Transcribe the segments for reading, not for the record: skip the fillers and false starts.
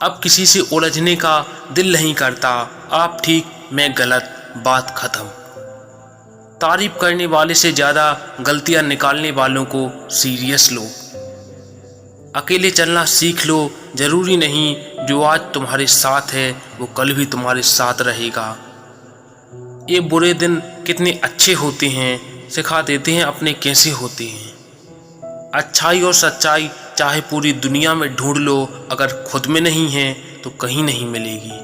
अब किसी से उलझने का दिल नहीं करता। आप ठीक, मैं गलत, बात खत्म। तारीफ करने वाले से ज़्यादा गलतियां निकालने वालों को सीरियस लो। अकेले चलना सीख लो। जरूरी नहीं जो आज तुम्हारे साथ है वो कल भी तुम्हारे साथ रहेगा। ये बुरे दिन कितने अच्छे होते हैं, सिखा देते हैं अपने कैसे होते हैं। अच्छाई और सच्चाई चाहे पूरी दुनिया में ढूंढ लो, अगर खुद में नहीं है तो कहीं नहीं मिलेगी।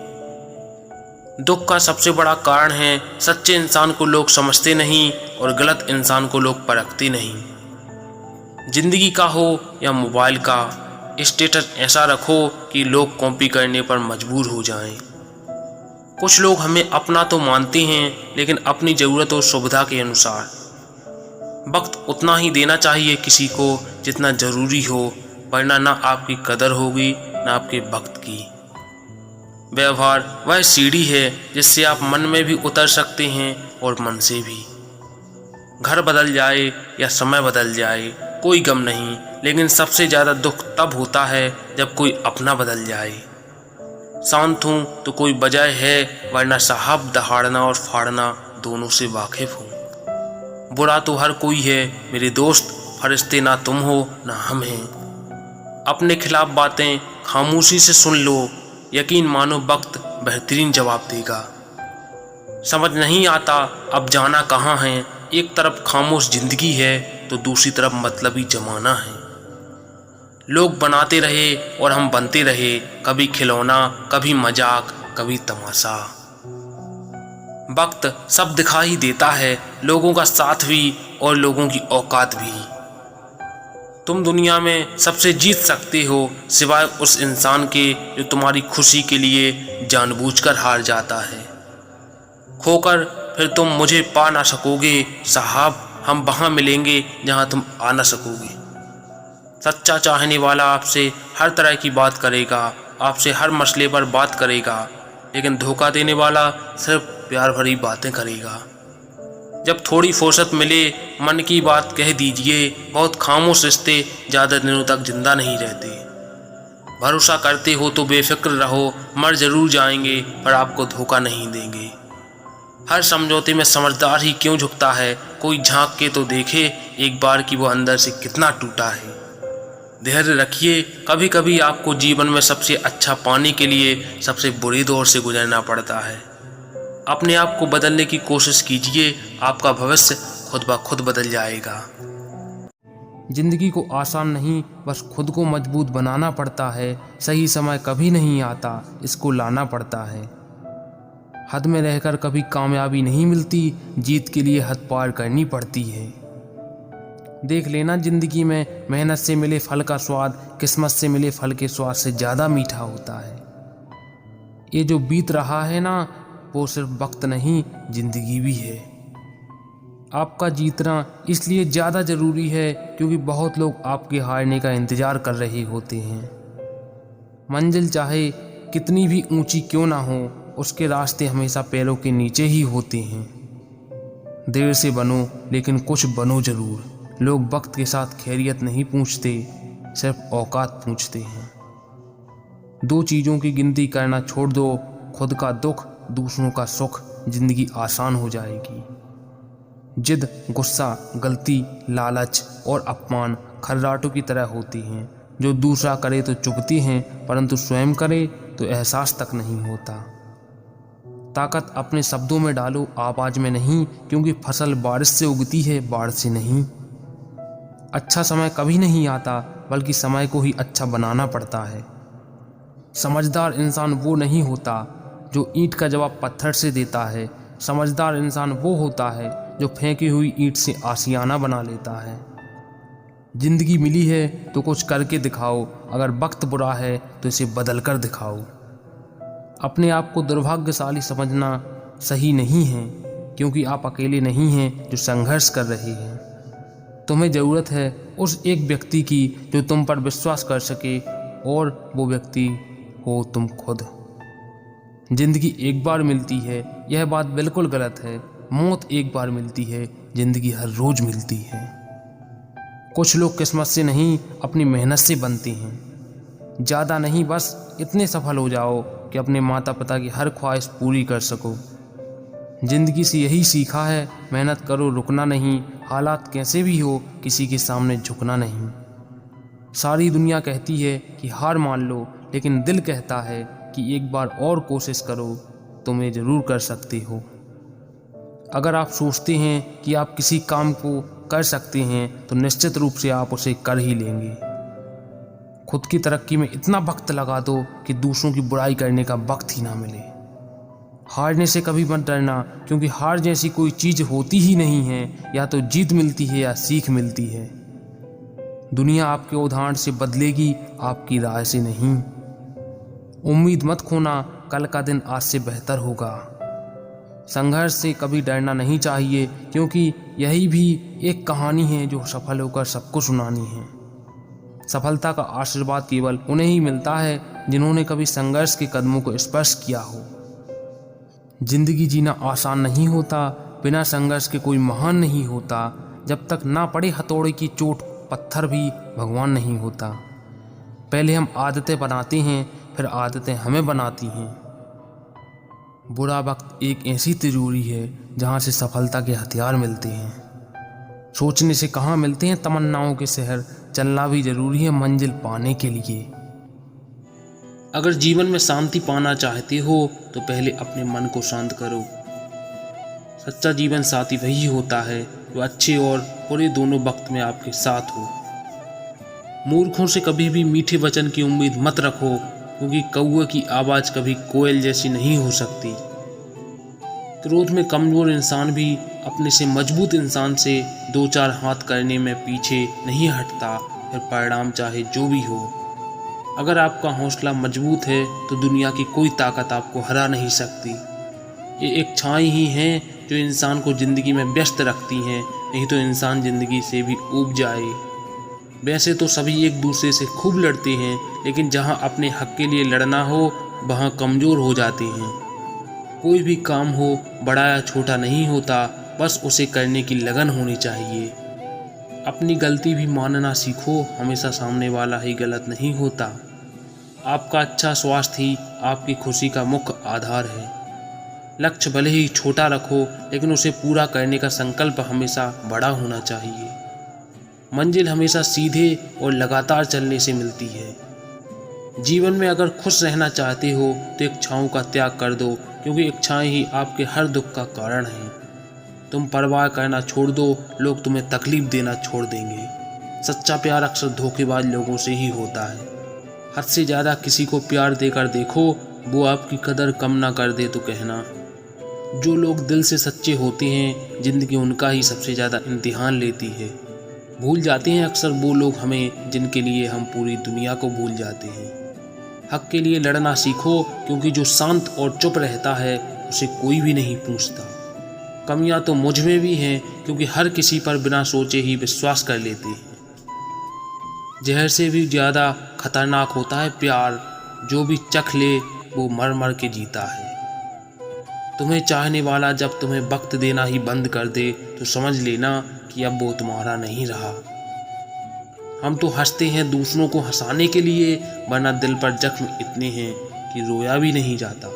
दुख का सबसे बड़ा कारण है सच्चे इंसान को लोग समझते नहीं और गलत इंसान को लोग परखते नहीं। जिंदगी का हो या मोबाइल का, स्टेटस ऐसा रखो कि लोग कॉपी करने पर मजबूर हो जाएं। कुछ लोग हमें अपना तो मानते हैं, लेकिन अपनी ज़रूरत और सुविधा के अनुसार। वक्त उतना ही देना चाहिए किसी को जितना ज़रूरी हो, वरना ना आपकी कदर होगी ना आपके वक्त की। व्यवहार वह सीढ़ी है जिससे आप मन में भी उतर सकते हैं और मन से भी। घर बदल जाए या समय बदल जाए कोई गम नहीं, लेकिन सबसे ज़्यादा दुख तब होता है जब कोई अपना बदल जाए। शांत हूँ तो कोई वजह है, वरना साहब दहाड़ना और फाड़ना दोनों से वाकिफ हूँ। बुरा तो हर कोई है मेरे दोस्त, फरिश्ते ना तुम हो ना हम हैं। अपने खिलाफ बातें खामोशी से सुन लो, यकीन मानो वक्त बेहतरीन जवाब देगा। समझ नहीं आता अब जाना कहाँ है, एक तरफ खामोश जिंदगी है तो दूसरी तरफ मतलबी जमाना है। लोग बनाते रहे और हम बनते रहे, कभी खिलौना, कभी मजाक, कभी तमाशा। वक्त सब दिखा ही देता है, लोगों का साथ भी और लोगों की औकात भी। तुम दुनिया में सबसे जीत सकते हो सिवाय उस इंसान के जो तुम्हारी खुशी के लिए जानबूझकर हार जाता है। खोकर फिर तुम मुझे पा ना सकोगे साहब, हम वहाँ मिलेंगे जहाँ तुम आ ना सकोगे। सच्चा चाहने वाला आपसे हर तरह की बात करेगा, आपसे हर मसले पर बात करेगा, लेकिन धोखा देने वाला सिर्फ प्यार भरी बातें करेगा। जब थोड़ी फुर्सत मिले मन की बात कह दीजिए, बहुत खामोश रिश्ते ज़्यादा दिनों तक जिंदा नहीं रहते। भरोसा करते हो तो बेफिक्र रहो, मर जरूर जाएंगे पर आपको धोखा नहीं देंगे। हर समझौते में समझदार ही क्यों झुकता है, कोई झांक के तो देखे एक बार कि वो अंदर से कितना टूटा है। धैर्य रखिए, कभी कभी आपको जीवन में सबसे अच्छा पाने के लिए सबसे बुरे दौर से गुजरना पड़ता है। अपने आप को बदलने की कोशिश कीजिए, आपका भविष्य खुद ब खुद बदल जाएगा। जिंदगी को आसान नहीं, बस खुद को मजबूत बनाना पड़ता है। सही समय कभी नहीं आता, इसको लाना पड़ता है। हद में रहकर कभी कामयाबी नहीं मिलती, जीत के लिए हद पार करनी पड़ती है। देख लेना जिंदगी में मेहनत से मिले फल का स्वाद किस्मत से मिले फल के स्वाद से ज़्यादा मीठा होता है। ये जो बीत रहा है ना, वो सिर्फ वक्त नहीं जिंदगी भी है। आपका जीतना इसलिए ज़्यादा ज़रूरी है क्योंकि बहुत लोग आपके हारने का इंतज़ार कर रहे होते हैं। मंजिल चाहे कितनी भी ऊंची क्यों ना हो, उसके रास्ते हमेशा पैरों के नीचे ही होते हैं। देर से बनो लेकिन कुछ बनो ज़रूर। लोग वक्त के साथ खैरियत नहीं पूछते, सिर्फ औकात पूछते हैं। दो चीज़ों की गिनती करना छोड़ दो, खुद का दुख, दूसरों का सुख, जिंदगी आसान हो जाएगी। जिद, गुस्सा, गलती, लालच और अपमान खर्राटों की तरह होती हैं, जो दूसरा करे तो चुभती हैं, परंतु स्वयं करे तो एहसास तक नहीं होता। ताकत अपने शब्दों में डालो, आवाज़ में नहीं, क्योंकि फसल बारिश से उगती है, बाढ़ से नहीं। अच्छा समय कभी नहीं आता, बल्कि समय को ही अच्छा बनाना पड़ता है। समझदार इंसान वो नहीं होता जो ईंट का जवाब पत्थर से देता है। समझदार इंसान वो होता है जो फेंकी हुई ईंट से आशियाना बना लेता है। जिंदगी मिली है तो कुछ करके दिखाओ, अगर वक्त बुरा है तो इसे बदल कर दिखाओ। अपने आप को दुर्भाग्यशाली समझना सही नहीं है, क्योंकि आप अकेले नहीं हैं जो संघर्ष कर रहे हैं। तुम्हें ज़रूरत है उस एक व्यक्ति की जो तुम पर विश्वास कर सके, और वो व्यक्ति हो तुम खुद। जिंदगी एक बार मिलती है, यह बात बिल्कुल गलत है। मौत एक बार मिलती है, जिंदगी हर रोज मिलती है। कुछ लोग किस्मत से नहीं अपनी मेहनत से बनते हैं। ज़्यादा नहीं, बस इतने सफल हो जाओ कि अपने माता पिता की हर ख्वाहिश पूरी कर सको। जिंदगी से यही सीखा है, मेहनत करो, रुकना नहीं, हालात कैसे भी हो किसी के सामने झुकना नहीं। सारी दुनिया कहती है कि हार मान लो, लेकिन दिल कहता है कि एक बार और कोशिश करो, तुम ज़रूर कर सकते हो। अगर आप सोचते हैं कि आप किसी काम को कर सकते हैं तो निश्चित रूप से आप उसे कर ही लेंगे। खुद की तरक्की में इतना वक्त लगा दो कि दूसरों की बुराई करने का वक्त ही ना मिले। हारने से कभी मत डरना, क्योंकि हार जैसी कोई चीज़ होती ही नहीं है। या तो जीत मिलती है या सीख मिलती है। दुनिया आपके उदाहरण से बदलेगी, आपकी राय से नहीं। उम्मीद मत खोना, कल का दिन आज से बेहतर होगा। संघर्ष से कभी डरना नहीं चाहिए, क्योंकि यही भी एक कहानी है जो सफल होकर सबको सुनानी है। सफलता का आशीर्वाद केवल उन्हें ही मिलता है जिन्होंने कभी संघर्ष के कदमों को स्पर्श किया हो। जिंदगी जीना आसान नहीं होता, बिना संघर्ष के कोई महान नहीं होता। जब तक ना पड़े हथौड़े की चोट, पत्थर भी भगवान नहीं होता। पहले हम आदतें बनाते हैं, फिर आदतें हमें बनाती हैं। बुरा वक्त एक ऐसी तिजोरी है जहाँ से सफलता के हथियार मिलते हैं। सोचने से कहाँ मिलते हैं तमन्नाओं के शहर, चलना भी जरूरी है मंजिल पाने के लिए। अगर जीवन में शांति पाना चाहते हो तो पहले अपने मन को शांत करो। सच्चा जीवन साथी वही होता है जो अच्छे और बुरे दोनों वक्त में आपके साथ हो। मूर्खों से कभी भी मीठे वचन की उम्मीद मत रखो, क्योंकि कौवे की आवाज़ कभी कोयल जैसी नहीं हो सकती। क्रोध में कमज़ोर इंसान भी अपने से मजबूत इंसान से दो चार हाथ करने में पीछे नहीं हटता, फिर परिणाम चाहे जो भी हो। अगर आपका हौसला मजबूत है तो दुनिया की कोई ताकत आपको हरा नहीं सकती। ये एक छाई ही है जो इंसान को ज़िंदगी में व्यस्त रखती हैं, नहीं तो इंसान ज़िंदगी से भी ऊब जाए। वैसे तो सभी एक दूसरे से खूब लड़ते हैं, लेकिन जहाँ अपने हक के लिए लड़ना हो वहाँ कमज़ोर हो जाते हैं। कोई भी काम हो बड़ा या छोटा नहीं होता, बस उसे करने की लगन होनी चाहिए। अपनी गलती भी मानना सीखो, हमेशा सामने वाला ही गलत नहीं होता। आपका अच्छा स्वास्थ्य ही आपकी खुशी का मुख्य आधार है। लक्ष्य भले ही छोटा रखो, लेकिन उसे पूरा करने का संकल्प हमेशा बड़ा होना चाहिए। मंजिल हमेशा सीधे और लगातार चलने से मिलती है। जीवन में अगर खुश रहना चाहते हो तो एक छाँव का त्याग कर दो, क्योंकि एक छाँव ही आपके हर दुख का कारण है। तुम परवाह करना छोड़ दो, लोग तुम्हें तकलीफ देना छोड़ देंगे। सच्चा प्यार अक्सर धोखेबाज लोगों से ही होता है। हद से ज़्यादा किसी को प्यार देकर देखो, वो आपकी कदर कम ना कर दे तो कहना। जो लोग दिल से सच्चे होते हैं, ज़िंदगी उनका ही सबसे ज़्यादा इम्तिहान लेती है। भूल जाते हैं अक्सर वो लोग हमें जिनके लिए हम पूरी दुनिया को भूल जाते हैं। हक के लिए लड़ना सीखो, क्योंकि जो शांत और चुप रहता है उसे कोई भी नहीं पूछता। कमियां तो मुझ में भी हैं, क्योंकि हर किसी पर बिना सोचे ही विश्वास कर लेते हैं। जहर से भी ज़्यादा खतरनाक होता है प्यार, जो भी चख ले वो मर मर के जीता है। तुम्हें चाहने वाला जब तुम्हें वक्त देना ही बंद कर दे तो समझ लेना कि अब वो तुम्हारा नहीं रहा। हम तो हंसते हैं दूसरों को हंसाने के लिए, वरना दिल पर जख्म इतने हैं कि रोया भी नहीं जाता।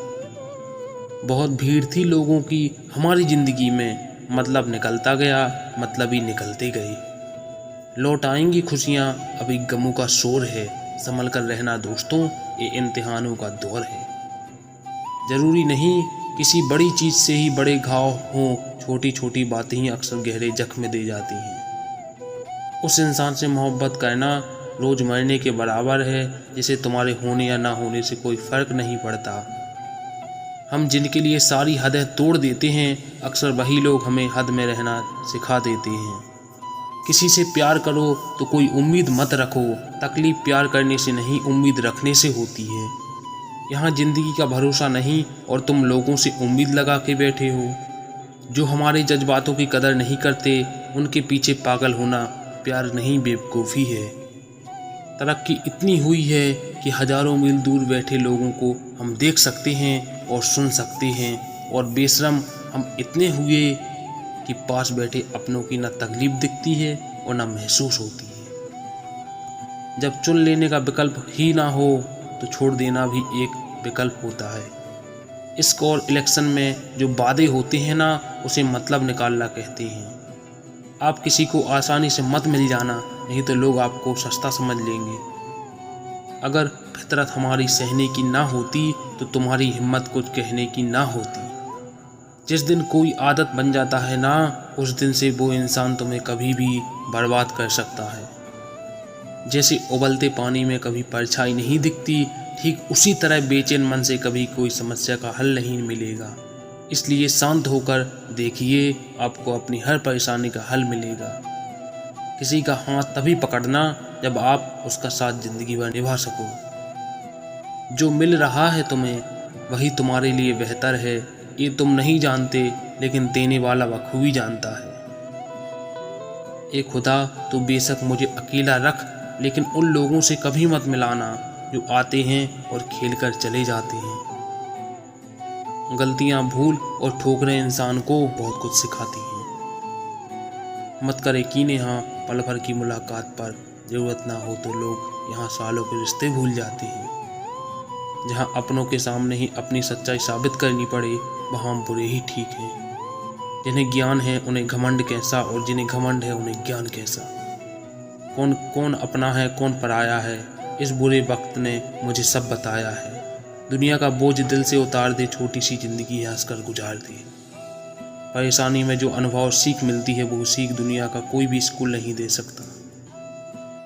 बहुत भीड़ थी लोगों की हमारी ज़िंदगी में, मतलब निकलता गया, मतलब ही निकलते गए। लौट आएंगी खुशियाँ, अभी गमों का शोर है। संभल कर रहना दोस्तों, ये इम्तिहानों का दौर है। ज़रूरी नहीं किसी बड़ी चीज़ से ही बड़े घाव हों, छोटी छोटी बातें ही अक्सर गहरे जख्म दे जाती हैं। उस इंसान से मोहब्बत करना रोज़ मरने के बराबर है, जिसे तुम्हारे होने या ना होने से कोई फ़र्क नहीं पड़ता। हम जिनके लिए सारी हदें तोड़ देते हैं, अक्सर वही लोग हमें हद में रहना सिखा देते हैं। किसी से प्यार करो तो कोई उम्मीद मत रखो, तकलीफ़ प्यार करने से नहीं उम्मीद रखने से होती है। यहाँ ज़िंदगी का भरोसा नहीं और तुम लोगों से उम्मीद लगा के बैठे हो। जो हमारे जज्बातों की कदर नहीं करते, उनके पीछे पागल होना प्यार नहीं बेवकूफ़ी है। तरक्की इतनी हुई है कि हज़ारों मील दूर बैठे लोगों को हम देख सकते हैं और सुन सकते हैं, और बेशरम हम इतने हुए कि पास बैठे अपनों की न तकलीफ़ दिखती है और न महसूस होती है। जब चुन लेने का विकल्प ही ना हो तो छोड़ देना भी एक विकल्प होता है। इस और इलेक्शन में जो वादे होते हैं ना, उसे मतलब निकालना कहते हैं। आप किसी को आसानी से मत मिल जाना, नहीं तो लोग आपको सस्ता समझ लेंगे। अगर फितरत हमारी सहने की ना होती तो तुम्हारी हिम्मत कुछ कहने की ना होती। जिस दिन कोई आदत बन जाता है ना, उस दिन से वो इंसान तुम्हें कभी भी बर्बाद कर सकता है। जैसे उबलते पानी में कभी परछाई नहीं दिखती, ठीक उसी तरह बेचैन मन से कभी कोई समस्या का हल नहीं मिलेगा। इसलिए शांत होकर देखिए, आपको अपनी हर परेशानी का हल मिलेगा। किसी का हाथ तभी पकड़ना जब आप उसका साथ जिंदगी भर निभा सको। जो मिल रहा है तुम्हें वही तुम्हारे लिए बेहतर है, ये तुम नहीं जानते, लेकिन देने वाला बखूबी जानता है। ए खुदा, तू बेशक मुझे अकेला रख, लेकिन उन लोगों से कभी मत मिलाना जो आते हैं और खेल कर चले जाते हैं। गलतियां, भूल और ठोकरें इंसान को बहुत कुछ सिखाती हैं। मत करे कीने हाँ पल भर की मुलाकात पर, जरूरत ना हो तो लोग यहाँ सालों के रिश्ते भूल जाते हैं। जहाँ अपनों के सामने ही अपनी सच्चाई साबित करनी पड़े, वहाँ बुरे ही ठीक हैं। जिन्हें ज्ञान है उन्हें घमंड कैसा, और जिन्हें घमंड है उन्हें ज्ञान कैसा। कौन कौन अपना है कौन पराया है, इस बुरे वक्त ने मुझे सब बताया है। दुनिया का बोझ दिल से उतार दे, छोटी सी जिंदगी हंसकर गुजार दे। परेशानी में जो अनुभव सीख मिलती है, वो सीख दुनिया का कोई भी स्कूल नहीं दे सकता।